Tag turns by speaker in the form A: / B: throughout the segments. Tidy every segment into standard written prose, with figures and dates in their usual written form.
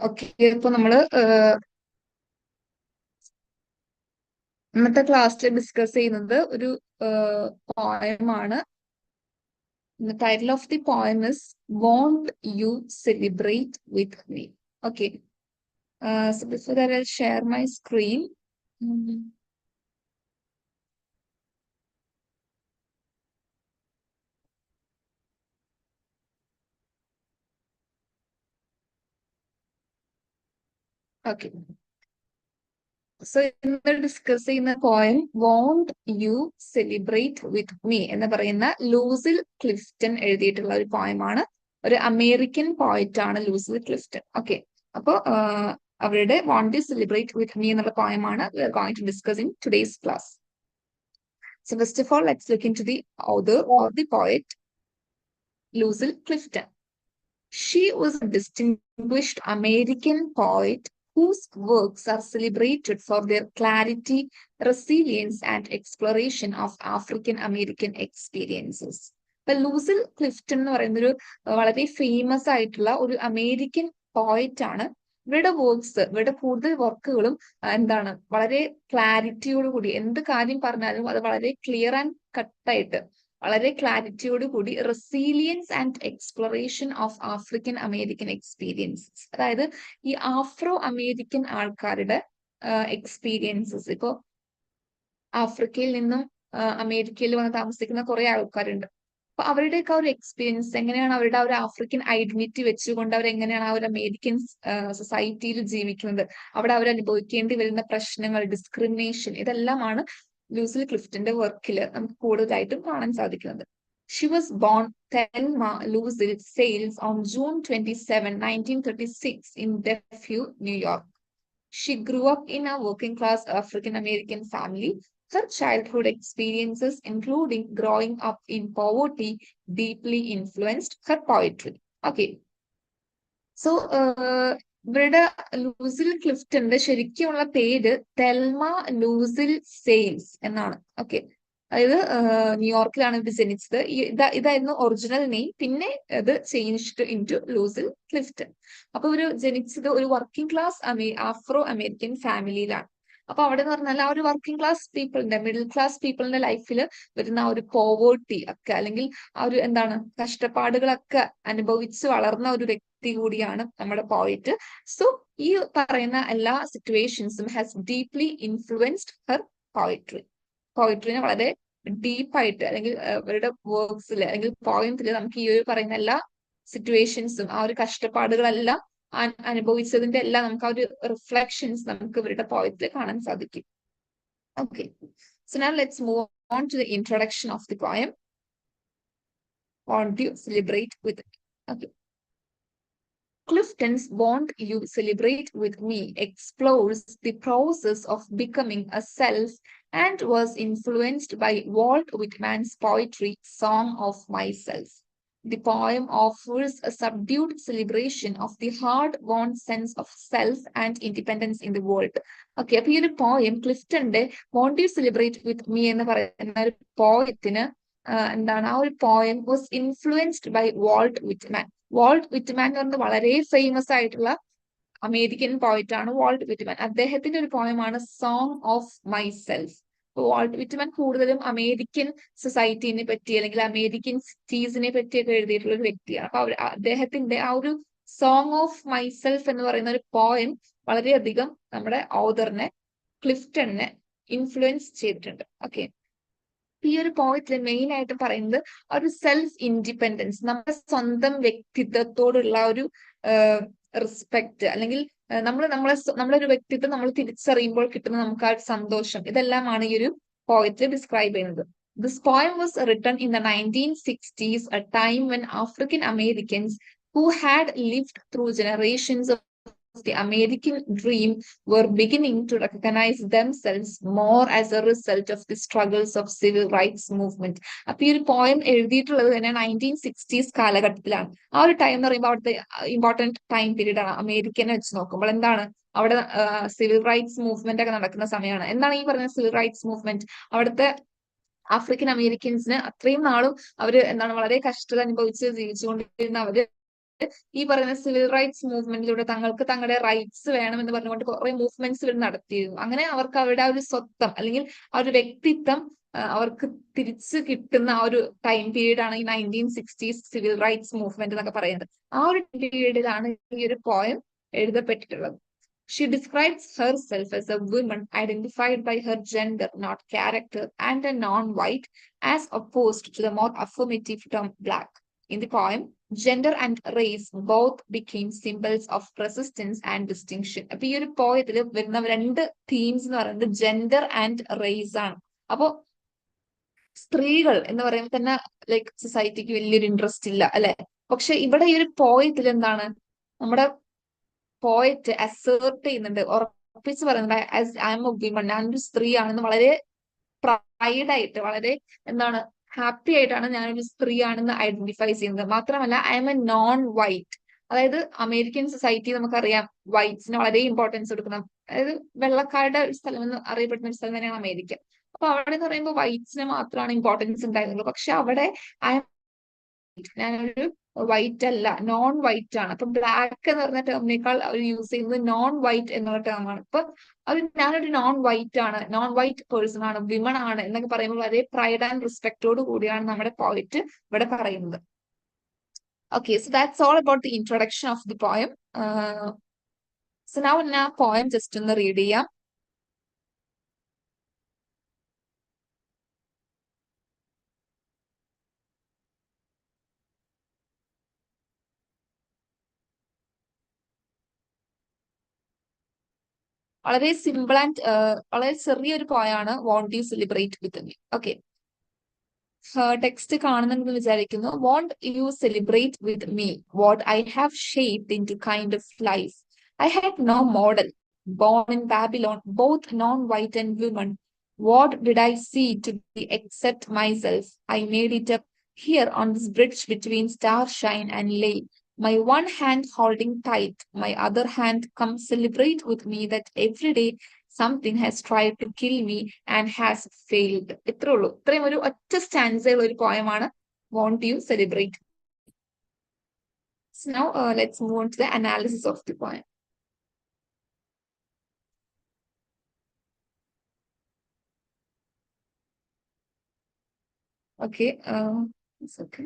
A: Okay, ഇപ്പൊ നമ്മള് ഇന്നത്തെ ക്ലാസ്സിൽ ഡിസ്കസ് ചെയ്യുന്നത് ഒരു പോയമാണ്. The title of the poem is Won't You Celebrate with Me? Okay. So before that, I'll share my screen. Mm, Okay. So ഇന്ന് discuss ചെയ്യുന്ന poem won't you celebrate with me എന്ന് പറയുന്ന ലൂസിൽ ക്ലിഫ്റ്റൺ എഴുതിയിട്ടുള്ള ഒരു പോയമാണ്. ഒരു American poet ആണ് ലൂസിൽ Clifton. Okay, അപ്പോ അവരുടെ won't you celebrate with me എന്നുള്ള പോയമാണ് we are going to discuss in today's class. So first of all let's look into the author or the poet Lucille Clifton. She was a distinguished American poet whose works are celebrated for their clarity, resilience, and exploration of African American experiences. ഇപ്പൊ ലൂസിൽ Clifton എന്ന് പറയുന്ന ഒരു വളരെ famous ആയിട്ടുള്ള ഒരു American poet ആണ്. ഇവരുടെ works, ഇവരുടെ കൂടുതൽ വർക്കുകളും എന്താണ് വളരെ ക്ലാരിറ്റിയോട് കൂടി എന്ത് കാര്യം പറഞ്ഞാലും അത് വളരെ ക്ലിയർ ആൻഡ് കട്ടായിട്ട് വളരെ ക്ലാരിറ്റിയോട് കൂടി resilience and exploration of African American experiences, അതായത് ഈ ആഫ്രോ അമേരിക്കൻ ആൾക്കാരുടെ എക്സ്പീരിയൻസസ്. ഇപ്പോ ആഫ്രിക്കയിൽ നിന്നും അമേരിക്കയിൽ വന്ന് താമസിക്കുന്ന കുറെ ആൾക്കാരുണ്ട്. അപ്പൊ അവരുടെയൊക്കെ ഒരു എക്സ്പീരിയൻസ് എങ്ങനെയാണ്, അവരുടെ ആ ഒരു ആഫ്രിക്കൻ ഐഡന്റിറ്റി വെച്ചുകൊണ്ട് അവർ എങ്ങനെയാണ് ആ ഒരു അമേരിക്കൻ സൊസൈറ്റിയിൽ ജീവിക്കുന്നത്, അവിടെ അവർ അനുഭവിക്കേണ്ടി വരുന്ന പ്രശ്നങ്ങൾ, ഡിസ്ക്രിമിനേഷൻ, ഇതെല്ലാമാണ് ലൂസിൽ ക്ലിഫ്റ്റന്റെ വർക്കിൽ നമുക്ക് കൂടുതലായിട്ടും കാണാൻ സാധിക്കുന്നത്. She was born Thelma Lucille Sales on June 27, 1936 in Bellevue, New York. She grew up in a working class African American family. Her childhood experiences, including growing up in poverty, deeply influenced her poetry. Okay. So ഇവരുടെ ലൂസിൽ ക്ലിഫ്റ്റന്റെ ശരിക്കുമുള്ള പേര് Thelma ലൂസിൽ sales എന്നാണ്. Okay, അതായത് ന്യൂയോർക്കിലാണ് ഇത് ജനിച്ചത്. ഇതായിരുന്നു original name. പിന്നെ ഇത് ചേഞ്ച്ഡ് ഇൻ ടു ലൂസിൽ ക്ലിഫ്റ്റൺ. അപ്പൊ ഇവര് ജനിച്ചത് ഒരു വർക്കിംഗ് ക്ലാസ് ആഫ്രോ അമേരിക്കൻ ഫാമിലിയിലാണ്. അപ്പൊ അവിടെ എന്ന് പറഞ്ഞാൽ ആ ഒരു വർക്കിംഗ് ക്ലാസ് പീപ്പിളിന്റെ, മിഡിൽ ക്ലാസ് പീപ്പിളിന്റെ ലൈഫിൽ വരുന്ന ആ ഒരു പോവേർട്ടി ഒക്കെ, അല്ലെങ്കിൽ ആ ഒരു എന്താണ് കഷ്ടപ്പാടുകളൊക്കെ അനുഭവിച്ച് വളർന്ന ഒരു വ്യക്തി കൂടിയാണ് നമ്മുടെ പോയിറ്റ്. സോ ഈ പറയുന്ന എല്ലാ സിറ്റുവേഷൻസും has deeply influenced her poetry. പോയിട്രിനെ വളരെ ഡീപ്പായിട്ട്, അല്ലെങ്കിൽ അവരുടെ വർക്ക്സിൽ അല്ലെങ്കിൽ പോയത്തിൽ നമുക്ക് ഈ ഒരു പറയുന്ന എല്ലാ സിറ്റുവേഷൻസും, ആ ഒരു കഷ്ടപ്പാടുകളെല്ലാം അനുഭവിച്ചതിന്റെ എല്ലാം നമുക്ക് ആ ഒരു റിഫ്ലക്ഷൻസ് നമുക്ക് ഇവരുടെ പോയത്തിൽ കാണാൻ സാധിക്കും. Okay, so now let's move on to the introduction of the poem. Won't you celebrate with me? Okay. Clifton's Won't You Celebrate with Me explores the process of becoming a self and was influenced by Walt Whitman's poetry Song of Myself. The poem offers a subdued celebration of the hard-won sense of self and independence in the world. Okay, അപ്പൊ ഈ ഒരു poem ക്ലിഫ്റ്റന്റെ won't you celebrate with me എന്ന് പറയുന്ന ഒരു പോയത്തിന് എന്താണ്, ആ ഒരു poem was influenced by Walt Whitman. Walt Whitman എന്ന് പറയുന്നത് വളരെ ഫേമസ് ആയിട്ടുള്ള അമേരിക്കൻ പോയിറ്റ് ആണ് വാൾട്ട് വിറ്റ്മാൻ. അദ്ദേഹത്തിന്റെ ഒരു പോയമാണ് song of myself. Walt Whitman കൂടുതലും അമേരിക്കൻ സൊസൈറ്റിനെ പറ്റി അല്ലെങ്കിൽ അമേരിക്കൻ സിറ്റീസിനെ പറ്റിയൊക്കെ എഴുതിയിട്ടുള്ള ഒരു വ്യക്തിയാണ്. അപ്പൊ അദ്ദേഹത്തിന്റെ ആ ഒരു സോങ് ഓഫ് മൈസെൽഫ് എന്ന് പറയുന്ന ഒരു പോയം വളരെയധികം നമ്മുടെ ഓതറിനെ, ക്ലിഫ്റ്റണിനെ ഇൻഫ്ലുവൻസ് ചെയ്തിട്ടുണ്ട്. ഓക്കെ, ഈ ഒരു പോയത്തിൽ മെയിൻ ആയിട്ട് പറയുന്നത് ഒരു സെൽഫ് ഇൻഡിപെൻഡൻസ്, നമ്മുടെ സ്വന്തം വ്യക്തിത്വത്തോടുള്ള ഒരു റെസ്പെക്ട്, അല്ലെങ്കിൽ നമ്മളൊരു വ്യക്തിത്വം നമ്മൾ തിരിച്ചറിയുമ്പോൾ കിട്ടുന്ന നമുക്ക് ആ ഒരു സന്തോഷം, ഇതെല്ലാമാണ് ഈ ഒരു പോയറ്റ് ഡിസ്ക്രൈബ് ചെയ്യുന്നത്. This poem was written in the 1960s, a time when African Americans who had lived through generations of the American dream were beginning to recognize themselves more as a result of the struggles of civil rights movement. അപ്പൊ ഈ ഒരു poem എഴുതിയിട്ടുള്ളത് തന്നെ 1960s കാലഘട്ടത്തിലാണ്. ആ ഒരു time എന്ന് പറയുമ്പോൾ അവിടുത്തെ ഇമ്പോർട്ടന്റ് ടൈം പീരീഡ് ആണ്. അമേരിക്കനെ വെച്ച് നോക്കുമ്പോൾ എന്താണ്, അവിടെ സിവിൽ റൈറ്റ്സ് മൂവ്മെന്റ് ഒക്കെ നടക്കുന്ന സമയമാണ്. എന്താണ് ഈ പറയുന്ന സിവിൽ റൈറ്റ്സ് മൂവ്മെന്റ്? അവിടുത്തെ ആഫ്രിക്കൻ അമേരിക്കൻസിന് അത്രയും നാളും അവര് എന്താണ് വളരെ കഷ്ടത അനുഭവിച്ച് ജീവിച്ചുകൊണ്ടിരുന്ന അവര് ഈ പറയുന്ന സിവിൽ റൈറ്റ്സ് മൂവ്മെന്റിലൂടെ തങ്ങൾക്ക് തങ്ങളുടെ റൈറ്റ്സ് വേണമെന്ന് പറഞ്ഞുകൊണ്ട് കുറെ മൂവ്മെന്റ്സ് ഇവർ നടത്തിയിരുന്നു. അങ്ങനെ അവർക്ക് അവരുടെ ആ ഒരു സ്വത്വം അല്ലെങ്കിൽ ആ ഒരു വ്യക്തിത്വം അവർക്ക് തിരിച്ചു കിട്ടുന്ന ആ ഒരു ടൈം പീരീഡ് ആണ് ഈ 1960s സിവിൽ റൈറ്റ്സ് മൂവ്മെന്റ് എന്നൊക്കെ പറയുന്നത്. ആ ഒരു പീരീഡിലാണ് ഈ ഒരു poem എഴുതപ്പെട്ടിട്ടുള്ളത്. She describes herself as a woman identified by her gender, not character, and a non-white, as opposed to the more affirmative term black. In the poem, gender and race both became symbols of resistance and distinction. അപ്പൊ ഈ ഒരു പോയത്തിൽ വരുന്ന രണ്ട് themes എന്ന് പറയുന്നത് gender and raise ആണ്. അപ്പോ സ്ത്രീകൾ എന്ന് പറയുമ്പോൾ തന്നെ ലൈക്ക് സൊസൈറ്റിക്ക് വലിയൊരു ഇൻട്രസ്റ്റ് ഇല്ല അല്ലെ. പക്ഷെ ഇവിടെ ഈ ഒരു പോയത്തിൽ എന്താണ് നമ്മുടെ പോയറ്റ് അസേർട്ട് ചെയ്യുന്നുണ്ട്, ഉറപ്പിച്ച് പറയുന്നുണ്ട് as I M A women, ഞാനൊരു സ്ത്രീയാണെന്ന് വളരെ പ്രൈഡായിട്ട് വളരെ എന്താണ് ഹാപ്പി ആയിട്ടാണ് ഞാനൊരു സ്ത്രീയാണെന്ന് ഐഡന്റിഫൈ ചെയ്യുന്നത്. മാത്രമല്ല I M A non white, അതായത് അമേരിക്കൻ സൊസൈറ്റി നമുക്കറിയാം വൈറ്റ്സിന് വളരെ ഇമ്പോർട്ടൻസ് കൊടുക്കണം, അതായത് വെള്ളക്കാരുടെ ഒരു സ്ഥലം എന്ന് അറിയപ്പെടുന്ന ഒരു സ്ഥലം തന്നെയാണ് അമേരിക്ക. അപ്പൊ അവിടെ എന്ന് പറയുമ്പോൾ വൈറ്റ്സിന് മാത്രമാണ് ഇമ്പോർട്ടൻസ് ഉണ്ടായിരുന്നുള്ളൂ. പക്ഷെ അവിടെ ഐ ഞാനൊരു വൈറ്റ് അല്ല, നോൺ വൈറ്റ് ആണ്. അപ്പൊ ബ്ലാക്ക് എന്ന് പറഞ്ഞ ടേമിനേക്കാൾ അവർ യൂസ് ചെയ്യുന്നത് നോൺ വൈറ്റ് എന്നുള്ള ടേമാണ്. അപ്പൊ അത് ഞാനൊരു നോൺ വൈറ്റ് ആണ്, നോൺ വൈറ്റ് പേഴ്സൺ ആണ്, വിമൺ ആണ് എന്നൊക്കെ പറയുമ്പോൾ വളരെ പ്രൈഡ് ആൻഡ് റെസ്പെക്ടോട് കൂടിയാണ് നമ്മുടെ പോയിറ്റ് ഇവിടെ പറയുന്നത്. Okay, so that's all about the introduction of the poem. So now ഞാൻ പോയം ജസ്റ്റ് ഒന്ന് റീഡ് ചെയ്യാം. വളരെ സിമ്പിൾ ആൻഡ് വളരെ ചെറിയൊരു പോയാണ് won't you celebrate with me. Okay, text കാണുന്നുണ്ടെന്ന് വിചാരിക്കുന്നു. Won't you celebrate with me what I have shaped into kind of life I had no model born in Babylon, both non-white and women. What did I see to be except myself? I made it up here on this bridge between starshine and lay. My one hand holding tight, my other hand come celebrate with me that every day something has tried to kill me and has failed. ഇത്രേ ഉള്ളൂ. ഇത്രയും ഒരു ഒറ്റ സ്റ്റാൻസയുള്ള ഒരു പോയമാണ് won't you celebrate. So now let's move on to the analysis of the poem. Okay, it's okay.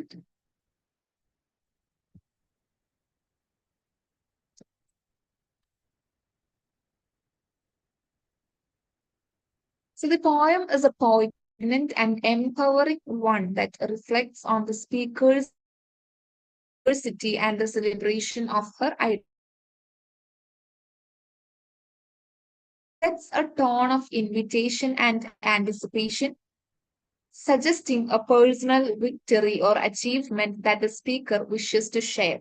A: So the poem is a poignant and empowering one that reflects on the speaker's diversity and the celebration of her identity. It's a tone of invitation and anticipation, suggesting a personal victory or achievement that the speaker wishes to share.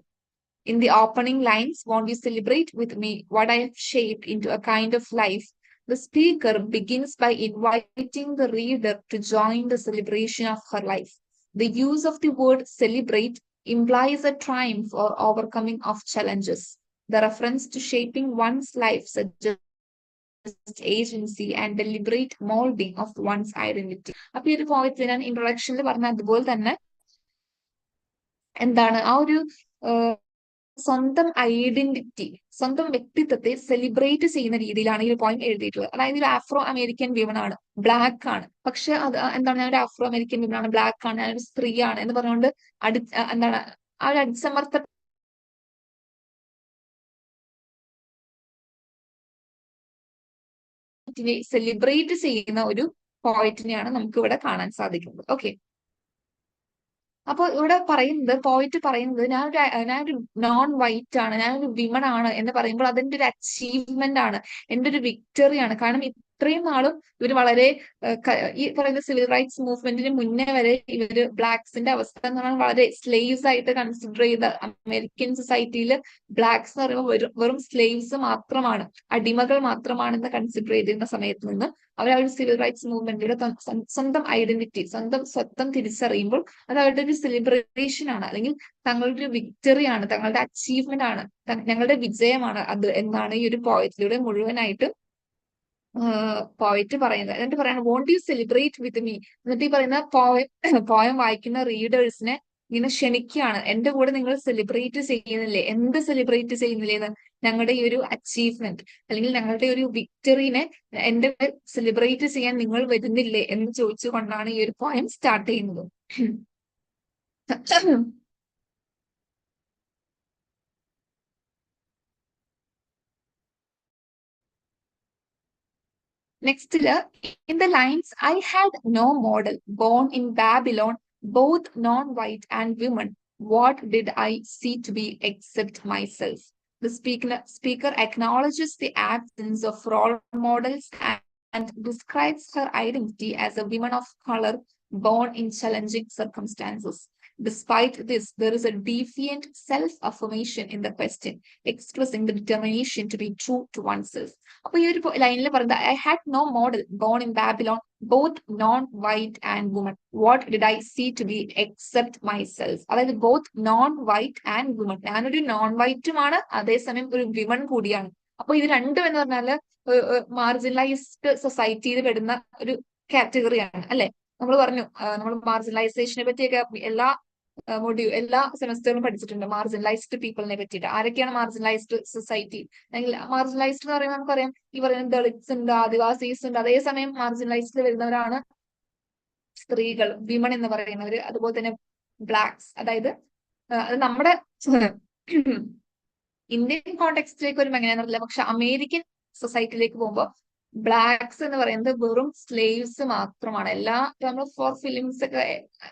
A: In the opening lines, won't you celebrate with me what I have shaped into a kind of life? The speaker begins by inviting the reader to join the celebration of her life. The use of the word celebrate implies a triumph or overcoming of challenges. The reference to shaping one's life suggests agency and deliberate molding of one's identity. അപ്പൊ ഈ ഒരു പോയത്തിൽ ഞാൻ ഇൻട്രൊഡക്ഷനിൽ പറഞ്ഞ അതുപോലെ തന്നെ എന്താണ് ആ ഒരു സ്വന്തം ഐഡന്റിറ്റി, സ്വന്തം വ്യക്തിത്വത്തെ സെലിബ്രേറ്റ് ചെയ്യുന്ന രീതിയിലാണ് ഈ ഒരു പോയിം എഴുതിയിട്ടുള്ളത്. അതായത് ഒരു ആഫ്രോ അമേരിക്കൻ വിമൺ ആണ്, ബ്ലാക്ക് ആണ്, പക്ഷെ അത് എന്താണ് ഞാൻ ഒരു ആഫ്രോ അമേരിക്കൻ വിമൺ ആണ്, ബ്ലാക്ക് ആണ്, ഞാനൊരു സ്ത്രീയാണ് എന്ന് പറഞ്ഞുകൊണ്ട് എന്താണ് ആ ഒരു അടിച്ചമർത്ത സെലിബ്രേറ്റ് ചെയ്യുന്ന ഒരു പോയിറ്റിനെയാണ് നമുക്ക് ഇവിടെ കാണാൻ സാധിക്കുന്നത്. ഓക്കെ, അപ്പൊ ഇവിടെ പറയുന്നത് പോയിറ്റ് പറയുന്നത് ഞാനൊരു നോൺ വൈറ്റ് ആണ്, ഞാനൊരു വിമൺ ആണ് എന്ന് പറയുമ്പോൾ അതെന്റെ ഒരു അച്ചീവ്മെന്റ് ആണ്, എന്റെ ഒരു വിക്ടറി ആണ്. കാരണം ഇത്രയും നാളും ഇവര് വളരെ ഈ പറയുന്ന സിവിൽ റൈറ്റ്സ് മൂവ്മെന്റിന് മുന്നേ വരെ ഇവര് ബ്ലാക്സിന്റെ അവസ്ഥ എന്ന് പറഞ്ഞാൽ വളരെ സ്ലേവ്സ് ആയിട്ട് കൺസിഡർ ചെയ്ത അമേരിക്കൻ സൊസൈറ്റിയിൽ ബ്ലാക്സ് എന്ന് പറയുമ്പോൾ വെറും സ്ലേവ്സ് മാത്രമാണ്, അടിമകൾ മാത്രമാണെന്ന് കൺസിഡർ ചെയ്തിരുന്ന സമയത്ത് നിന്ന് അവർ ആ ഒരു സിവിൽ റൈറ്റ്സ് മൂവ്മെന്റിലൂടെ സ്വന്തം ഐഡന്റിറ്റി, സ്വന്തം സ്വത്വം തിരിച്ചറിയുമ്പോൾ അത് അവരുടെ ഒരു സെലിബ്രേഷൻ ആണ്, അല്ലെങ്കിൽ തങ്ങളുടെ ഒരു വിക്ടറി ആണ്, തങ്ങളുടെ അച്ചീവ്മെന്റ് ആണ്, ഞങ്ങളുടെ വിജയമാണ് അത് എന്നാണ് ഈ ഒരു പോയത്തിലൂടെ മുഴുവനായിട്ട് പോയിറ്റ് പറയുന്നത്. എന്നിട്ട് പറയണം won't you celebrate with me. എന്നിട്ട് ഈ പറയുന്ന പോയം വായിക്കുന്ന റീഡേഴ്സിനെ ഇങ്ങനെ ക്ഷണിക്കുകയാണ്, എന്റെ കൂടെ നിങ്ങൾ സെലിബ്രേറ്റ് ചെയ്യുന്നില്ലേ, എന്ത് സെലിബ്രേറ്റ് ചെയ്യുന്നില്ലേ എന്ന്, ഞങ്ങളുടെ ഈ ഒരു അച്ചീവ്മെന്റ് അല്ലെങ്കിൽ ഞങ്ങളുടെ ഒരു വിക്ടറിനെ എന്റെ സെലിബ്രേറ്റ് ചെയ്യാൻ നിങ്ങൾ വരുന്നില്ലേ എന്ന് ചോദിച്ചുകൊണ്ടാണ് ഈ ഒരു പോയം സ്റ്റാർട്ട് ചെയ്യുന്നത്. Next, in the lines, I had no model, born in Babylon, both non-white and women. What did I see to be except myself? The speaker acknowledges the absence of role models and describes her identity as a woman of color born in challenging circumstances. Despite this, there is a defiant self-affirmation in the question, expressing the determination to be true to oneself. അപ്പൊ ഈ ഒരു ലൈനിൽ പറയുന്നത് I had no model born in Babylon both non white and woman what did I see to be except myself. അതായത് both non white and woman, ഞാനൊരു non വൈറ്റുമാണ് അതേസമയം ഒരു വിമൺ കൂടിയാണ്. അപ്പൊ ഇത് രണ്ടും എന്ന് പറഞ്ഞാല് മാർജിനലൈസ്ഡ് സൊസൈറ്റിയിൽ പെടുന്ന ഒരു കാറ്റഗറിയാണ് അല്ലെ. നമ്മൾ പറഞ്ഞു നമ്മൾ മാർജിനലൈസേഷനെ പറ്റിയൊക്കെ എല്ലാ സെമസ്റ്ററിലും പഠിച്ചിട്ടുണ്ട് മാർജിനലൈസ്ഡ് പീപ്പിളിനെ പറ്റിയിട്ട്. ആരൊക്കെയാണ് മാർജിനലൈസ്ഡ് സൊസൈറ്റി അല്ലെങ്കിൽ മാർജിനലൈസ്ഡ് എന്ന് പറയുമ്പോൾ നമുക്കറിയാം ഈ പറയുന്ന ദളിത്സ് ഉണ്ട്, ആദിവാസീസ് ഉണ്ട്, അതേസമയം മാർജിനലൈസ്ഡ് വരുന്നവരാണ് സ്ത്രീകൾ, വിമൺ എന്ന് പറയുന്നവര്, അതുപോലെ തന്നെ ബ്ലാക്സ്. അതായത് അത് നമ്മുടെ ഇന്ത്യൻ കോണ്ടെക്സ്റ്റിലേക്ക് വരുമ്പോൾ എങ്ങനെയാണെന്നറിയില്ല, പക്ഷെ അമേരിക്കൻ സൊസൈറ്റിയിലേക്ക് പോകുമ്പോൾ ബ്ലാക്സ് എന്ന് പറയുന്നത് വെറും സ്ലേവ്സ് മാത്രമാണ്. നമ്മൾ ഫോർ ഫിലിംസ് ഒക്കെ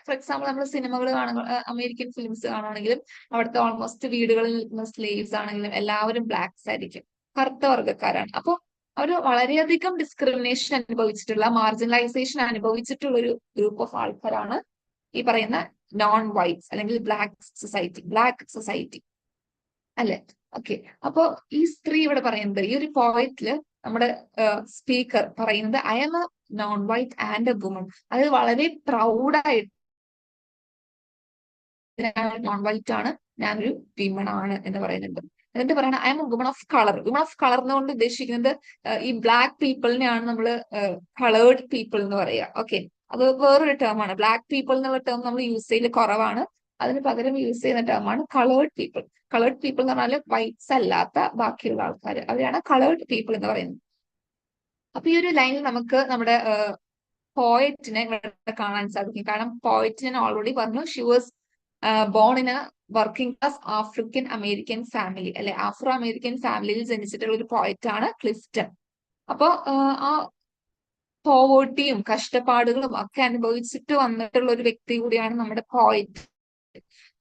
A: ഫോർ എക്സാമ്പിൾ നമ്മൾ സിനിമകൾ കാണുക, അമേരിക്കൻ ഫിലിംസ് കാണുകയാണെങ്കിലും അവിടുത്തെ ഓൾമോസ്റ്റ് വീടുകളിൽ നിൽക്കുന്ന സ്ലേവ്സ് ആണെങ്കിലും എല്ലാവരും ബ്ലാക്സ് ആയിരിക്കും, കറുത്ത വർഗ്ഗക്കാരാണ്. അപ്പോൾ അവർ വളരെയധികം ഡിസ്ക്രിമിനേഷൻ അനുഭവിച്ചിട്ടുള്ള, മാർജിനലൈസേഷൻ അനുഭവിച്ചിട്ടുള്ള ഒരു ഗ്രൂപ്പ് ഓഫ് ആൾക്കാരാണ് ഈ പറയുന്ന നോൺ വൈറ്റ്സ് അല്ലെങ്കിൽ ബ്ലാക്ക് സൊസൈറ്റി അല്ലെ. ഓക്കെ, അപ്പൊ ഈ സ്ത്രീ ഇവിടെ പറയുന്നത്, ഈ ഒരു പോയറ്റില് നമ്മുടെ സ്പീക്കർ പറയുന്നത് I M A non white and A woman. അത് വളരെ പ്രൗഡായിട്ട് നോൺ വൈറ്റ് ആണ്, ഞാനൊരു വിമൺ ആണ് എന്ന് പറയുന്നുണ്ട്. എന്നിട്ട് പറയണ I M A woman of colour. Woman of colour എന്നുകൊണ്ട് ഉദ്ദേശിക്കുന്നത് ഈ ബ്ലാക്ക് പീപ്പിളിനെയാണ് നമ്മൾ കളേർഡ് പീപ്പിൾ എന്ന് പറയുക. ഓക്കെ, അത് വേറൊരു ടേം ആണ്. ബ്ലാക്ക് പീപ്പിൾ എന്നുള്ള ടേം നമ്മൾ യൂസ് ചെയ്യൽ കുറവാണ്. അതിന് പകരം യൂസ് ചെയ്യുന്ന ടേമാണ് കളേർഡ് പീപ്പിൾ. കളേർഡ് പീപ്പിൾ എന്ന് പറഞ്ഞാൽ വൈറ്റ്സ് അല്ലാത്ത ബാക്കിയുള്ള ആൾക്കാർ, അവരാണ് കളേർഡ് പീപ്പിൾ എന്ന് പറയുന്നത്. അപ്പൊ ഈ ഒരു ലൈനിൽ നമുക്ക് നമ്മുടെ പോയറ്റിനെ ഇവിടെ കാണാൻ സാധിക്കും. കാരണം പോയറ്റ് ഞാൻ ഓൾറെഡി പറഞ്ഞു, she was born in A working class African American family അല്ലെ, ആഫ്രോ അമേരിക്കൻ ഫാമിലിയിൽ ജനിച്ചിട്ടുള്ള ഒരു പോയറ്റ് ആണ് ക്ലിഫ്റ്റൺ. അപ്പൊ ആ പോവേർട്ടിയും കഷ്ടപ്പാടുകളും ഒക്കെ അനുഭവിച്ചിട്ട് വന്നിട്ടുള്ള ഒരു വ്യക്തി കൂടിയാണ് നമ്മുടെ പോയറ്റ്.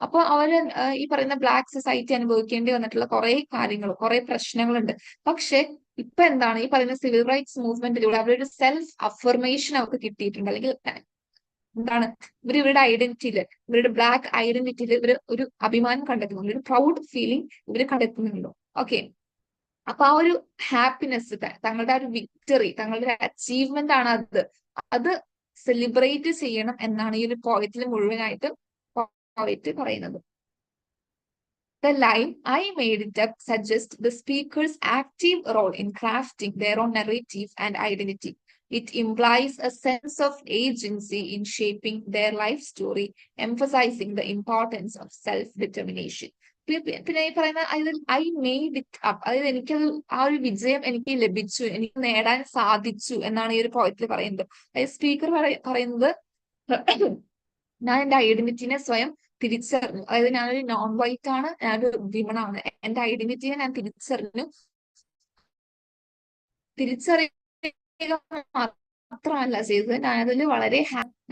A: അപ്പൊ അവര് ഈ പറയുന്ന ബ്ലാക്ക് സൊസൈറ്റി അനുഭവിക്കേണ്ടി വന്നിട്ടുള്ള കുറെ കാര്യങ്ങൾ, കുറെ പ്രശ്നങ്ങളുണ്ട്. പക്ഷെ ഇപ്പൊ എന്താണ് ഈ പറയുന്ന സിവിൽ റൈറ്റ്സ് മൂവ്മെന്റിലൂടെ അവരൊരു സെൽഫ് അഫർമേഷൻ അവർക്ക് കിട്ടിയിട്ടുണ്ട്. അല്ലെങ്കിൽ എന്താണ് ഇവരുടെ ഐഡന്റിറ്റിയില്, ഇവരുടെ ബ്ലാക്ക് ഐഡന്റിറ്റിയിൽ ഇവർ ഒരു അഭിമാനം കണ്ടെത്തുന്നുണ്ട്, ഒരു പ്രൗഡ് ഫീലിംഗ് ഇവർ കണ്ടെത്തുന്നുണ്ടോ. ഓക്കെ, അപ്പൊ ആ ഒരു ഹാപ്പിനെസ്, തങ്ങളുടെ ആ ഒരു വിക്ടറി, തങ്ങളുടെ ഒരു അച്ചീവ്മെന്റ് ആണ് അത് സെലിബ്രേറ്റ് ചെയ്യണം എന്നാണ് ഈ ഒരു പോയറ്റിൽ മുഴുവനായിട്ട് പോയറ്റ് പറയുന്നത്. The line I made it up suggests the speaker's active role in crafting their own narrative and identity. It implies a sense of agency in shaping their life story, emphasizing the importance of self-determination. പിന്നെ ഈ പറയുന്ന I made it up, അതായത് എനിക്കത് ആ ഒരു വിജയം എനിക്ക് ലഭിച്ചു, എനിക്ക് നേടാൻ സാധിച്ചു എന്നാണ് ഈ ഒരു പോയറ്റിൽ പറയുന്നത്. അതായത് സ്പീക്കർ പറയുന്നത് ഞാൻ എന്റെ ഐഡന്റിറ്റിനെ സ്വയം തിരിച്ചറിഞ്ഞു. അതായത് ഞാനൊരു നോൺ വൈറ്റ് ആണ്, ഞാനൊരു വിമൺ ആണ്, എന്റെ ഐഡന്റിറ്റിയെ ഞാൻ തിരിച്ചറിയുക മാത്രമല്ല ചെയ്തത്, ഞാനതിൽ വളരെ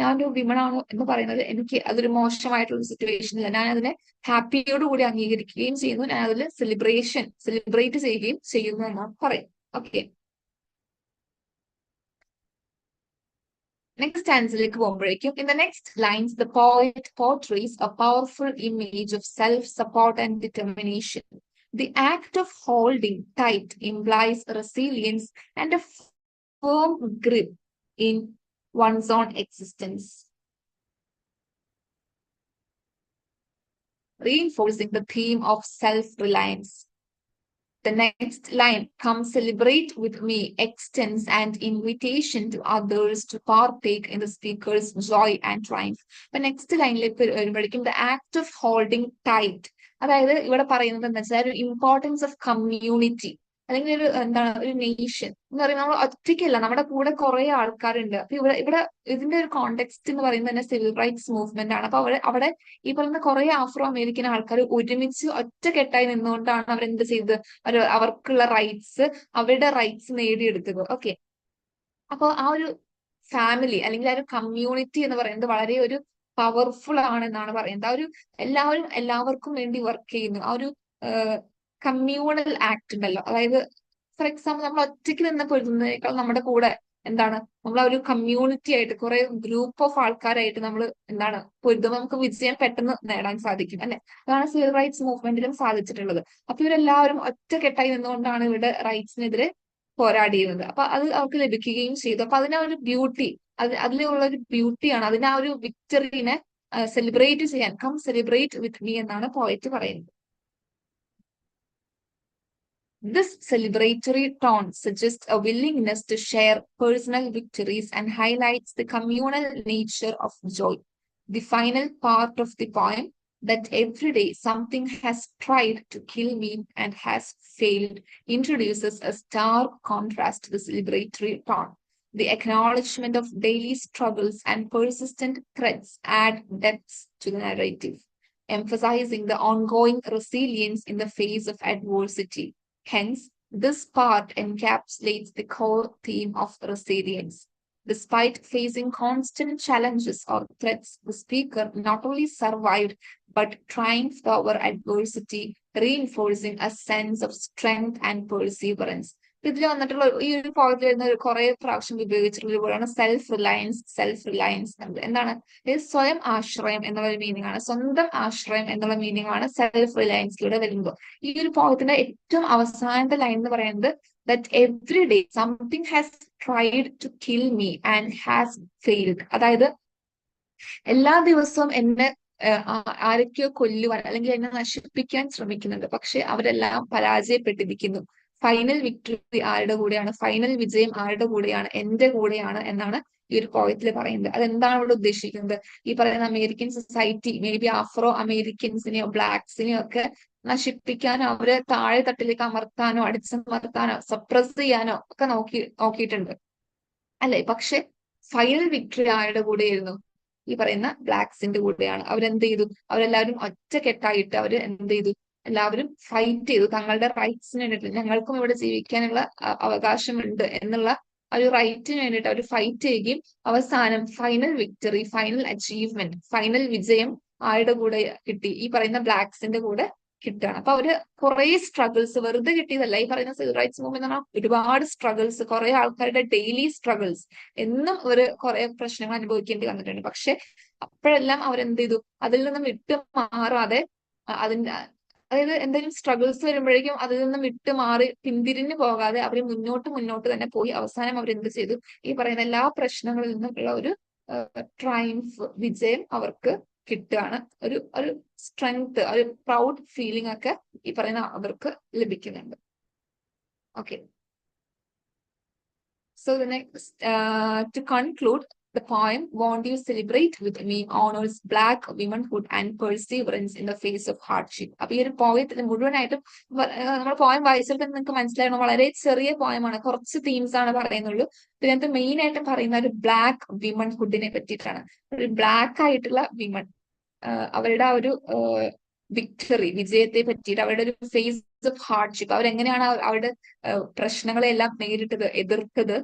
A: ഞാനൊരു വിമൺ ആണ് എന്ന് പറയുന്നത് എനിക്ക് അതൊരു മോശമായിട്ടുള്ള സിറ്റുവേഷനില്ല, ഞാൻ അതിനെ ഹാപ്പിയോടുകൂടി അംഗീകരിക്കുകയും ചെയ്യുന്നു, ഞാൻ അതിൽ സെലിബ്രേറ്റ് ചെയ്യുകയും ചെയ്യുന്നു എന്നാണ് പറയും. ഓക്കെ, നെക്സ്റ്റ് സ്റ്റാൻസിലേക്ക് പോകുമ്പോഴേക്കും in the next lines the poet portrays a powerful image of self-support and determination. The act of holding tight implies resilience and a firm grip in one's own existence, reinforcing the theme of self-reliance. The next line, come celebrate with me, extends an invitation to others to partake in the speaker's joy and triumph. അപ്പൊ next ലൈനിലേക്ക് വരുമ്പോഴേക്കും the act of holding tight, അതായത് ഇവിടെ പറയുന്നത് എന്താ വെച്ചാൽ ഒരു importance of community, അല്ലെങ്കിൽ ഒരു എന്താണ് ഒരു നേഷൻ എന്ന് പറയുന്നത് നമ്മൾ ഒറ്റയ്ക്കല്ല, നമ്മുടെ കൂടെ കുറെ ആൾക്കാരുണ്ട്. അപ്പൊ ഇവിടെ ഇതിന്റെ ഒരു കോണ്ടെക്സ്റ്റ് എന്ന് പറയുന്നത് തന്നെ സിവിൽ റൈറ്റ്സ് മൂവ്മെന്റ് ആണ്. അപ്പൊ അവിടെ ഈ പറയുന്ന കുറെ ആഫ്രോ അമേരിക്കൻ ആൾക്കാർ ഒരുമിച്ച് ഒറ്റക്കെട്ടായി നിന്നുകൊണ്ടാണ് അവരെന്ത് ചെയ്തത്, അവർക്കുള്ള റൈറ്റ്സ്, അവരുടെ റൈറ്റ്സ് നേടിയെടുത്തത്. ഓക്കെ, അപ്പൊ ആ ഒരു ഫാമിലി അല്ലെങ്കിൽ ആ ഒരു കമ്മ്യൂണിറ്റി എന്ന് പറയുന്നത് വളരെ ഒരു പവർഫുൾ ആണ് എന്നാണ് പറയുന്നത്. ആ ഒരു എല്ലാവരും എല്ലാവർക്കും വേണ്ടി വർക്ക് ചെയ്യുന്നു. ആ ഒരു കമ്മ്യൂണൽ ആക്ട് ഉണ്ടല്ലോ, അതായത് ഫോർ എക്സാമ്പിൾ നമ്മൾ ഒറ്റയ്ക്ക് നിന്ന് പൊരുതുന്നതിനേക്കാൾ നമ്മുടെ കൂടെ എന്താണ് നമ്മൾ ആ ഒരു കമ്മ്യൂണിറ്റി ആയിട്ട് കുറെ ഗ്രൂപ്പ് ഓഫ് ആൾക്കാരായിട്ട് നമ്മൾ എന്താണ് പൊരുതുമ്പോൾ നമുക്ക് വിജയം പെട്ടെന്ന് നേടാൻ സാധിക്കും അല്ലെ. അതാണ് സിവിൽ റൈറ്റ്സ് മൂവ്മെന്റിലും സാധിച്ചിട്ടുള്ളത്. അപ്പൊ ഇവരെല്ലാവരും ഒറ്റക്കെട്ടായി നിന്നുകൊണ്ടാണ് ഇവരുടെ റൈറ്റ്സിനെതിരെ പോരാടിയിരുന്നത്. അപ്പൊ അത് അവർക്ക് ലഭിക്കുകയും ചെയ്തു. അപ്പൊ അതിനാ ഒരു ബ്യൂട്ടി, അതിലുള്ള ഒരു ബ്യൂട്ടിയാണ്, അതിനാ ഒരു വിക്ടറിനെ സെലിബ്രേറ്റ് ചെയ്യാൻ, കം സെലിബ്രേറ്റ് വിത്ത് മീ എന്നാണ് പോയറ്റ് പറയുന്നത്. This celebratory tone suggests a willingness to share personal victories and highlights the communal nature of joy. The final part of the poem, that every day something has tried to kill me and has failed, introduces a stark contrast to the celebratory tone. The acknowledgement of daily struggles and persistent threats add depth to the narrative, emphasizing the ongoing resilience in the face of adversity. Hence, this part encapsulates the core theme of resilience. Despite facing constant challenges or threats, the speaker not only survived but triumphed over adversity, reinforcing a sense of strength and perseverance. ഇതിൽ വന്നിട്ടുള്ള ഈ ഒരു പോയിന്റിൽ വരുന്ന കുറെ പ്രാവശ്യം ഉപയോഗിച്ചിട്ടുള്ള ഒരു വേർഡാണ് സെൽഫ് റിലയൻസ്. സെൽഫ് റിലയൻസ് എന്താണ്, സ്വയം ആശ്രയം എന്നുള്ള ഒരു മീനിങ് ആണ്, സ്വന്തം ആശ്രയം എന്നുള്ള മീനിങ് ആണ് സെൽഫ് റിലയൻസിലൂടെ വരുമ്പോൾ. ഈ ഒരു പോയത്തിന്റെ ഏറ്റവും അവസാനത്തെ ലൈൻ എന്ന് പറയുന്നത് that every day something has tried to kill me and has failed, അതായത് എല്ലാ ദിവസവും എന്നെ ആരൊക്കെയോ കൊല്ലുവാൻ അല്ലെങ്കിൽ എന്നെ നശിപ്പിക്കാൻ ശ്രമിക്കുന്നുണ്ട്, പക്ഷെ അവരെല്ലാം പരാജയപ്പെട്ടിരിക്കുന്നു. ഫൈനൽ വിക്ടറി ആരുടെ കൂടെയാണ്, ഫൈനൽ വിജയം ആരുടെ കൂടെയാണ്, എന്റെ കൂടെയാണ് എന്നാണ് ഈ ഒരു പോയറ്റിൽ പറയുന്നത്. അതെന്താണ് ഇവിടെ ഉദ്ദേശിക്കുന്നത്, ഈ പറയുന്ന American society maybe Afro അമേരിക്കൻസിനെയോ ബ്ലാക്സിനെയോ ഒക്കെ നശിപ്പിക്കാനോ അവരെ താഴെ തട്ടിലേക്ക് അമർത്താനോ അടിച്ചമർത്താനോ സപ്രസ് ചെയ്യാനോ ഒക്കെ നോക്കിയിട്ടുണ്ട് അല്ലെ. പക്ഷെ ഫൈനൽ വിക്ടറി ആരുടെ കൂടെയായിരുന്നു, ഈ പറയുന്ന ബ്ലാക്സിന്റെ കൂടെയാണ്. അവരെന്ത് ചെയ്തു, അവരെല്ലാവരും ഒറ്റക്കെട്ടായിട്ട് അവർ എന്ത് ചെയ്തു, എല്ലാവരും ഫൈറ്റ് ചെയ്തു തങ്ങളുടെ റൈറ്റ്സിന് വേണ്ടിയിട്ട്. ഞങ്ങൾക്കും ഇവിടെ ജീവിക്കാനുള്ള അവകാശമുണ്ട് എന്നുള്ള ഒരു റൈറ്റിന് വേണ്ടിയിട്ട് അവർ ഫൈറ്റ് ചെയ്യുകയും അവസാനം final victory, final achievement, final വിജയം ആരുടെ കൂടെ കിട്ടി, ഈ പറയുന്ന ബ്ലാക്സിന്റെ കൂടെ കിട്ടുകയാണ്. അപ്പൊ അവര് കുറെ സ്ട്രഗിൾസ് വെറുതെ കിട്ടിയതല്ല. ഈ പറയുന്ന സിവിൽ റൈറ്റ്സ് മൂവ്മെന്റ് എന്ന് പറഞ്ഞാൽ ഒരുപാട് സ്ട്രഗിൾസ്, കുറെ ആൾക്കാരുടെ ഡെയിലി സ്ട്രഗിൾസ്, എന്നും ഒരു കുറെ പ്രശ്നങ്ങൾ അനുഭവിക്കേണ്ടി വന്നിട്ടുണ്ട്. പക്ഷെ അപ്പോഴെല്ലാം അവരെന്ത് ചെയ്തു, അതിൽ നിന്നും വിട്ടു മാറാതെ അതിന്റെ അതായത് എന്തെങ്കിലും സ്ട്രഗിൾസ് വരുമ്പോഴേക്കും അതിൽ നിന്നും വിട്ടു മാറി പിന്തിരിഞ്ഞു പോകാതെ അവർ മുന്നോട്ട് തന്നെ പോയി അവസാനം അവരെന്ത് ചെയ്തു, ഈ പറയുന്ന എല്ലാ പ്രശ്നങ്ങളിൽ നിന്നുള്ള ഒരു ട്രയംഫ്, വിജയം അവർക്ക് കിട്ടുകയാണ്. ഒരു സ്ട്രെങ്ത്, ഒരു പ്രൗഡ് ഫീലിംഗ് ഒക്കെ ഈ പറയുന്ന അവർക്ക് ലഭിക്കുന്നുണ്ട്. Okay, so to conclude, the poem "Won't You Celebrate With Me" honors black womanhood and perseverance in the face of hardship. അപ്പൊ ഈ ഒരു പോയത്തിൽ മുഴുവനായിട്ടും നമ്മൾ പോയം വായിച്ചപ്പോൾ നിങ്ങൾക്ക് മനസ്സിലായിരുന്നു വളരെ ചെറിയ പോയമാണ്, കുറച്ച് തീംസ് ആണ് പറയുന്നുള്ളൂ. ഇതിനകത്ത് മെയിൻ ആയിട്ട് പറയുന്ന ഒരു ബ്ലാക്ക് വിമൻഹുഡിനെ പറ്റിയിട്ടാണ്. ഒരു ബ്ലാക്ക് ആയിട്ടുള്ള വിമൺ, അവരുടെ ആ ഒരു വിക്ടറി, വിജയത്തെ പറ്റിയിട്ട്, അവരുടെ ഒരു ഫേസ് ഓഫ് ഹാർഡ്ഷിപ്പ്, അവരെങ്ങനെയാണ് അവരുടെ പ്രശ്നങ്ങളെല്ലാം നേരിട്ടത്, എതിർത്തത്,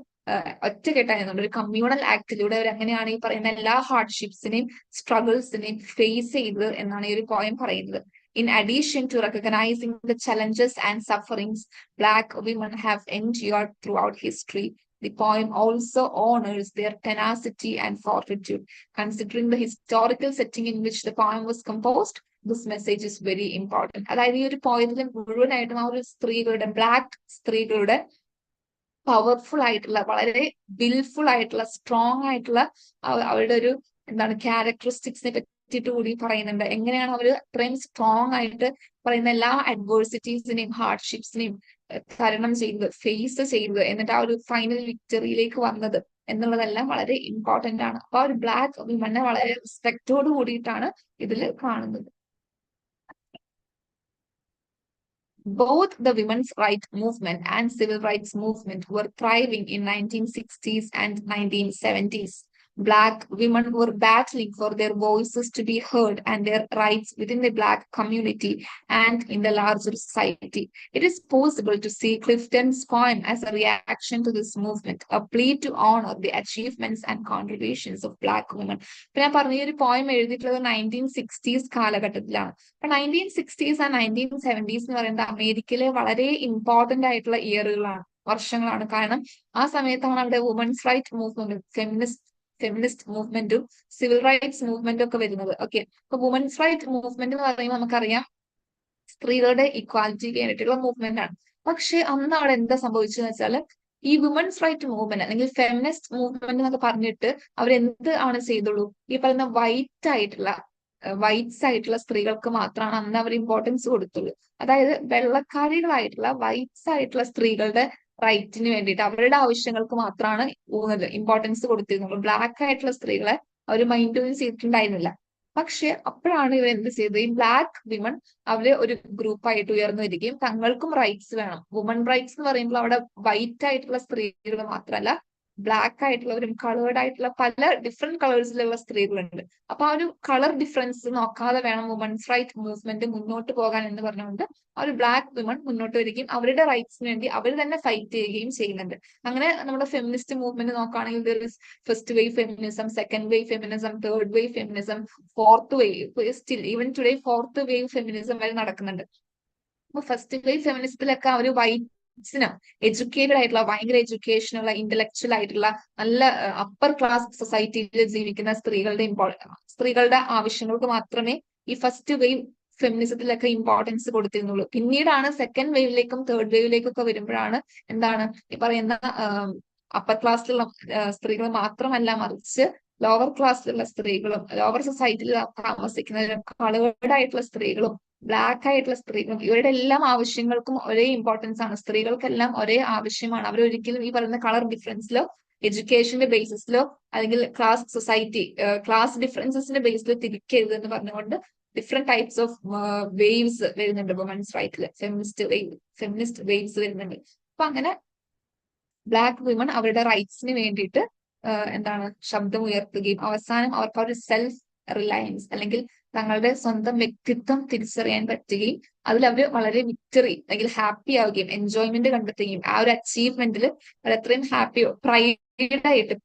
A: ഒറ്റക്കെട്ടായിരുന്നുണ്ട് ഒരു കമ്മ്യൂണൽ ആക്ടിലൂടെ അവർ എങ്ങനെയാണ് ഈ പറയുന്ന എല്ലാ ഹാർഡ്ഷിപ്സിനെയും സ്ട്രഗിൾസിനെയും ഫേസ് ചെയ്തത് എന്നാണ് ഈ ഒരു പോയം പറയുന്നത്. In addition to recognizing the challenges and sufferings Black women have endured throughout history, the poem also honors their tenacity and fortitude. Considering the historical setting in which the poem was composed, this message is very important. അതായത് ഈ ഒരു പോയത്തിൽ മുഴുവനായിട്ടും ആ ഒരു സ്ത്രീകളുടെ, black സ്ത്രീകളുടെ powerful ആയിട്ടുള്ള, വളരെ വിൽഫുൾ ആയിട്ടുള്ള, സ്ട്രോങ് ആയിട്ടുള്ള അവരുടെ ഒരു എന്താണ് ക്യാരക്ടറിസ്റ്റിക്സിനെ പറ്റി കൂടി പറയുന്നുണ്ട്. എങ്ങനെയാണ് അവർ അത്രയും സ്ട്രോങ് ആയിട്ട് പറയുന്ന എല്ലാ അഡ്വേഴ്സിറ്റീസിനെയും ഹാർഡ്ഷിപ്സിനെയും തരണം ചെയ്തത്, ഫേസ് ചെയ്തത്, എന്നിട്ട് ആ ഒരു ഫൈനൽ വിക്ടറിയിലേക്ക് വന്നത് എന്നുള്ളതെല്ലാം വളരെ ഇമ്പോർട്ടന്റ് ആണ്. അപ്പൊ ആ ഒരു ബ്ലാക്ക് വിമനെ വളരെ റെസ്പെക്റ്റോട് കൂടിയിട്ടാണ് ഇതിൽ കാണുന്നത്. Both the women's rights movement and civil rights movement were thriving in 1960s and 1970s. Black women were battling for their voices to be heard and their rights within the Black community and in the larger society. It is possible to see Clifton's poem as a reaction to this movement, a plea to honor the achievements and contributions of Black women. ഇപ്പൊ ഞാൻ പറഞ്ഞ ഈ ഒരു poem എഴുതിയിട്ടുള്ളത് 1960s കാലഘട്ടത്തിലാണ്. അപ്പൊ 1960s and 1970s എന്ന് പറയുന്നത് അമേരിക്കയിലെ വളരെ ഇമ്പോർട്ടന്റ് ആയിട്ടുള്ള ഇയറുകളാണ്, വർഷങ്ങളാണ്. കാരണം ആ സമയത്താണ് അവിടെ വുമൻസ് റൈറ്റ് മൂവ്മെന്റും ഫെമിനിസ്റ്റ് മൂവ്മെന്റും സിവിൽ റൈറ്റ്സ് മൂവ്മെന്റും ഒക്കെ വരുന്നത്. ഓക്കെ, അപ്പൊ വുമൻസ് റൈറ്റ് മൂവ്മെന്റ് എന്ന് പറയുമ്പോൾ നമുക്കറിയാം സ്ത്രീകളുടെ ഇക്വാലിറ്റിക്ക് വേണ്ടിയിട്ടുള്ള മൂവ്മെന്റ് ആണ്. പക്ഷെ അന്ന് അവിടെ എന്താ സംഭവിച്ചതെന്ന് വെച്ചാൽ ഈ വുമൻസ് റൈറ്റ് മൂവ്മെന്റ് അല്ലെങ്കിൽ ഫെമിനിസ്റ്റ് മൂവ്മെന്റ് എന്നൊക്കെ പറഞ്ഞിട്ട് അവരെന്ത് ആണ് ചെയ്തുള്ളൂ, ഈ പറയുന്ന വൈറ്റ്സ് ആയിട്ടുള്ള സ്ത്രീകൾക്ക് മാത്രമാണ് അന്ന് അവർ ഇമ്പോർട്ടൻസ് കൊടുത്തുള്ളൂ. അതായത് വെള്ളക്കാരികളായിട്ടുള്ള വൈറ്റ്സ് ആയിട്ടുള്ള സ്ത്രീകളുടെ റൈറ്റിന് വേണ്ടിയിട്ട് അവരുടെ ആവശ്യങ്ങൾക്ക് മാത്രമാണ് ഇമ്പോർട്ടൻസ് കൊടുത്തിരുന്നുള്ളൂ. ബ്ലാക്ക് ആയിട്ടുള്ള സ്ത്രീകളെ അവർ മൈൻഡ് പോലും ചെയ്തിട്ടുണ്ടായിരുന്നില്ല. പക്ഷെ അപ്പോഴാണ് ഇവർ എന്ത് ചെയ്തത്, ഈ ബ്ലാക്ക് വിമൺ അവര് ഒരു ഗ്രൂപ്പായിട്ട് ഉയർന്നു വരികയും തങ്ങൾക്കും റൈറ്റ്സ് വേണം. വുമൺ റൈറ്റ്സ് എന്ന് പറയുമ്പോൾ അവിടെ വൈറ്റ് ആയിട്ടുള്ള സ്ത്രീകൾ മാത്രമല്ല, ബ്ലാക്ക് ആയിട്ടുള്ളവരും കളേർഡ് ആയിട്ടുള്ള പല ഡിഫറെന്റ് കളേഴ്സിലുള്ള സ്ത്രീകളുണ്ട്. അപ്പൊ ആ ഒരു കളർ ഡിഫറൻസ് നോക്കാതെ വേണം വുമൻസ് റൈറ്റ് മൂവ്മെന്റ് മുന്നോട്ട് പോകാൻ എന്ന് പറഞ്ഞുകൊണ്ട് ആ ഒരു ബ്ലാക്ക് വിമൺ മുന്നോട്ട് വരികയും അവരുടെ റൈറ്റ്സിന് വേണ്ടി അവർ തന്നെ ഫൈറ്റ് ചെയ്യുകയും ചെയ്യുന്നുണ്ട്. അങ്ങനെ നമ്മുടെ ഫെമിനിസ്റ്റ് മൂവ്മെന്റ് നോക്കുകയാണെങ്കിൽ first wave feminism, second wave feminism, third wave feminism, fourth wave, still even today fourth wave feminism വരെ നടക്കുന്നുണ്ട്. അപ്പൊ ഫസ്റ്റ് വേവ് ഫെമിനിസത്തിലൊക്കെ അവർ വൈറ്റ്സിന് എഡ്യൂക്കേറ്റഡ് ആയിട്ടുള്ള, ഭയങ്കര എഡ്യൂക്കേഷനുള്ള, ഇന്റലക്ച്വൽ ആയിട്ടുള്ള, നല്ല അപ്പർ ക്ലാസ് സൊസൈറ്റിയിൽ ജീവിക്കുന്ന സ്ത്രീകളുടെ ആവശ്യങ്ങൾക്ക് മാത്രമേ ഈ ഫസ്റ്റ് വേവ് ഫെമിനിസത്തിലൊക്കെ ഇമ്പോർട്ടൻസ് കൊടുത്തിരുന്നുള്ളൂ. പിന്നീടാണ് സെക്കൻഡ് വേവിലേക്കും തേർഡ് വേവിലേക്കും ഒക്കെ വരുമ്പോഴാണ് എന്താണ് ഈ പറയുന്ന അപ്പർ ക്ലാസ്സിലുള്ള സ്ത്രീകൾ മാത്രമല്ല, മറിച്ച് ലോവർ ക്ലാസ്സിലുള്ള സ്ത്രീകളും ലോവർ സൊസൈറ്റിയിൽ താമസിക്കുന്നവരും കളേർഡ് ആയിട്ടുള്ള സ്ത്രീകളും ബ്ലാക്ക് ആയിട്ടുള്ള സ്ത്രീകളും ഇവരുടെ എല്ലാം ആവശ്യങ്ങൾക്കും ഒരേ ഇമ്പോർട്ടൻസ് ആണ്. സ്ത്രീകൾക്കെല്ലാം ഒരേ ആവശ്യമാണ്. അവരൊരിക്കലും ഈ പറയുന്ന കളർ ഡിഫറൻസിലോ എഡ്യൂക്കേഷന്റെ ബേസിസിലോ അല്ലെങ്കിൽ ക്ലാസ് ഡിഫറൻസസിന്റെ ബേസിൽ തിരിക്കരുത് എന്ന് പറഞ്ഞുകൊണ്ട് ഡിഫറെന്റ് ടൈപ്സ് ഓഫ് വേവ്സ് വരുന്നുണ്ട് വുമൻസ് റൈറ്റില്. ഫെമിനിസ്റ്റ് വേവ്സ് വരുന്നുണ്ട്. അപ്പൊ അങ്ങനെ ബ്ലാക്ക് വിമൺ അവരുടെ റൈറ്റ്സിന് വേണ്ടിയിട്ട് എന്താണ് ശബ്ദം ഉയർത്തുകയും അവസാനം അവർക്ക് ഒരു സെൽഫ് റിലയൻസ് അല്ലെങ്കിൽ തങ്ങളുടെ സ്വന്തം വ്യക്തിത്വം തിരിച്ചറിയാൻ പറ്റുകയും അതിൽ അവർ വളരെ വിക്ടറി അല്ലെങ്കിൽ ഹാപ്പി ആവുകയും എൻജോയ്മെന്റ് കണ്ടെത്തുകയും ആ ഒരു അച്ചീവ്മെന്റിൽ അവർ അത്രയും ഹാപ്പിയോ പ്രൈഡായിട്ട്,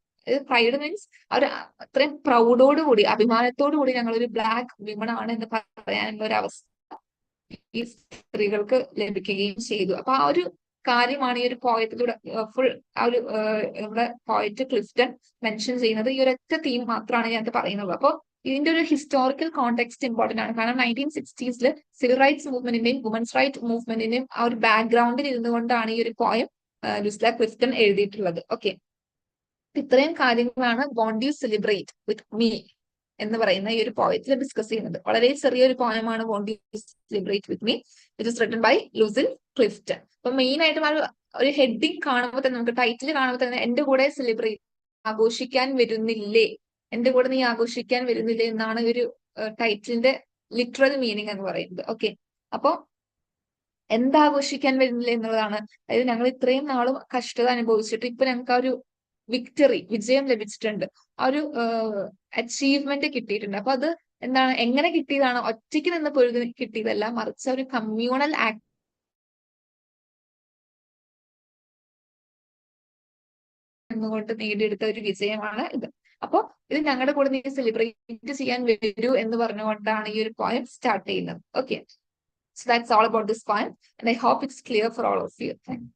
A: പ്രൈഡ് മീൻസ് അവർ അത്രയും പ്രൗഡോടുകൂടി അഭിമാനത്തോടു കൂടി ഞങ്ങളൊരു ബ്ലാക്ക് വിമൺ ആണ് എന്ന് പറയാനുള്ള ഒരു അവസ്ഥ ഈ സ്ത്രീകൾക്ക് ലഭിക്കുകയും ചെയ്തു. അപ്പൊ ആ ഒരു കാര്യമാണ് ഈ ഒരു പോയത്തിലൂടെ ഫുൾ ആ ഒരു നമ്മുടെ പോയറ്റ് ക്ലിഫ്റ്റൺ മെൻഷൻ ചെയ്യുന്നത്. ഈ ഒരൊറ്റ തീം മാത്രമാണ് ഞാൻ പറയുന്നത്. അപ്പോൾ ഇതിന്റെ ഒരു ഹിസ്റ്റോറിക്കൽ കോണ്ടെക്സ്റ്റ് ഇമ്പോർട്ടന്റ് ആണ്. കാരണം 1960s സിവിൽ റൈറ്റ്സ് മൂവ്മെന്റിന്റെയും വുമൻസ് റൈറ്റ് മൂവ്മെന്റിന്റെയും ആ ഒരു ബാക്ക്ഗ്രൗണ്ടിൽ ഇരുന്നുകൊണ്ടാണ് ഈ ഒരു പോയം ലുസ്ല ക്ലിഫ്റ്റൺ എഴുതിയിട്ടുള്ളത്. ഓക്കെ, ഇത്രയും കാര്യങ്ങളാണ് won't you celebrate with me എന്ന് പറയുന്ന ഈ ഒരു പോയത്തിൽ ഡിസ്കസ് ചെയ്യുന്നത്. വളരെ ചെറിയൊരു പോയമാണ് won't you celebrate with me, it is written by Lucille Clifton. അപ്പൊ മെയിൻ ആയിട്ടും ഒരു ഹെഡിങ് കാണുമ്പോൾ തന്നെ, നമുക്ക് ടൈറ്റിൽ കാണുമ്പോൾ തന്നെ എന്റെ കൂടെ സെലിബ്രേറ്റ്, ആഘോഷിക്കാൻ വരുന്നില്ലേ, എന്റെ കൂടെ നീ ആഘോഷിക്കാൻ വരുന്നില്ലേ എന്നാണ് ഒരു ടൈറ്റിലിന്റെ ലിറ്ററൽ മീനിങ് എന്ന് പറയുന്നത്. ഓക്കെ, അപ്പൊ എന്താഘോഷിക്കാൻ വരുന്നില്ല എന്നുള്ളതാണ്. അതായത് ഞങ്ങൾ ഇത്രയും നാളും കഷ്ടത അനുഭവിച്ചിട്ട് ഇപ്പൊ ഞങ്ങൾക്ക് ആ ഒരു വിജയം ലഭിച്ചിട്ടുണ്ട്, ആ ഒരു അച്ചീവ്മെന്റ് കിട്ടിയിട്ടുണ്ട്. അപ്പൊ അത് എന്താണ്, എങ്ങനെ കിട്ടിയതാണ്, ഒറ്റയ്ക്ക് നിന്ന് പൊഴുത് കിട്ടിയതല്ല, മറിച്ച് ഒരു കമ്മ്യൂണൽ ആക്ട് എന്നുകൊണ്ട് നേടിയെടുത്ത ഒരു വിജയമാണ് ഇത്. അപ്പൊ ഇത് ഞങ്ങളുടെ കൂടെ നീ സെലിബ്രേറ്റ് ചെയ്യാൻ വരൂ എന്ന് പറഞ്ഞുകൊണ്ടാണ് ഈ ഒരു പോയം സ്റ്റാർട്ട് ചെയ്യുന്നത്. Okay, so that's all about this poem and I hope it's clear for all of you. Thank you.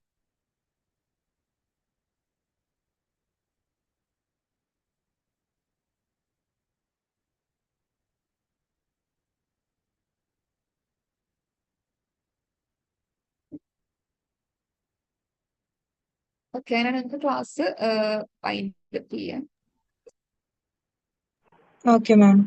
A: Okay, ഞാൻ എനിക്ക് ക്ലാസ് വൈൻഡ് അപ്പ് ചെയ്യാം.
B: Okay, ma'am.